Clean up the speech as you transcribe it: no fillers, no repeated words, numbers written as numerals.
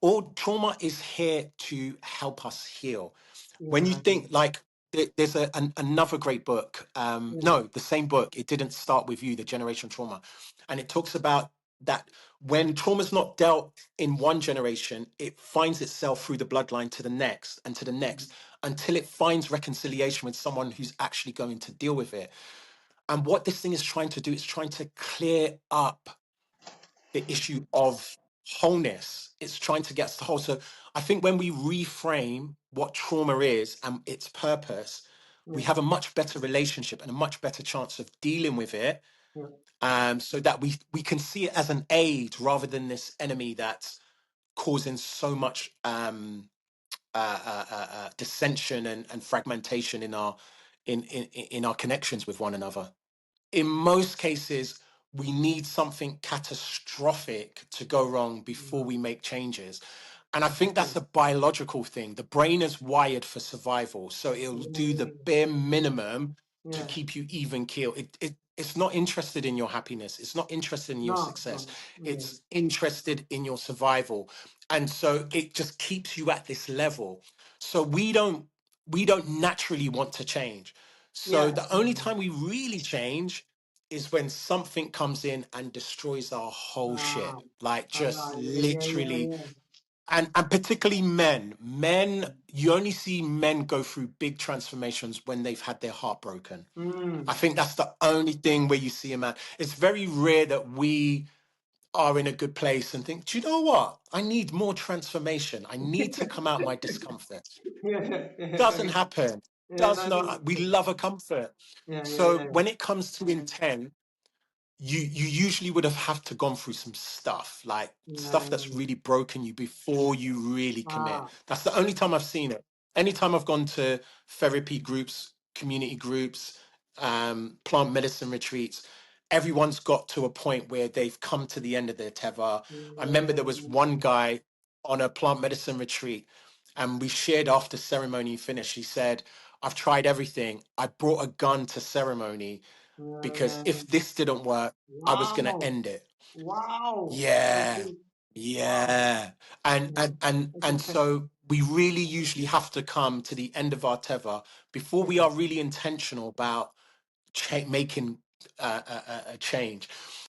all trauma is here to help us heal. When you Yeah. think like there's another great book, Yeah. no, the same book, It Didn't Start With You, The Generation Trauma. And it talks about that when trauma's not dealt in one generation, it finds itself through the bloodline to the next and to the next until it finds reconciliation with someone who's actually going to deal with it. And what this thing is trying to do is trying to clear up the issue of wholeness. It's trying to get us to whole. So I think when we reframe what trauma is and its purpose, we Yeah. have a much better relationship and a much better chance of dealing with it. Yeah. So that we can see it as an aid rather than this enemy that's causing so much dissension and fragmentation in our in our connections with one another. In most cases, we need something catastrophic to go wrong before we make changes. And I think Okay. that's a biological thing. The brain is wired for survival. So it'll do the bare minimum to Yeah. keep you even keel. It's not interested in your happiness. It's not interested in your No. success. No. Yeah. It's interested in your survival. And so it just keeps you at this level. So we don't naturally want to change. So Yeah. the only time we really change is when something comes in and destroys our whole Ah. shit. Like just Yeah. Yeah. literally, Yeah. and particularly men. Men, you only see men go through big transformations when they've had their heart broken. I Mm. think that's the only thing where you see a man. It's very rare that we are in a good place and think, do you know what? I need more transformation. I need to come out my discomfort. Yeah. Yeah. Doesn't Okay. happen. Yeah. Does That's not. We love a comfort. yeah. Yeah. So Yeah. when it comes to intent, you usually would have to gone through some stuff, like Yeah. stuff Yeah. that's really broken you before you really commit. Ah. That's the only time I've seen it. Anytime I've gone to therapy groups, community groups, plant medicine retreats, everyone's got to a point where they've come to the end of their tether. I remember there was one guy on a plant medicine retreat, and we shared after ceremony finished. He said, I've tried everything. I brought a gun to ceremony because Yeah. if this didn't work, I was going to Wow. end it. Wow. Yeah. Okay. Wow. Yeah. And Yeah. and and and so we really usually have to come to the end of our tether before we Yeah. are really intentional about making a change.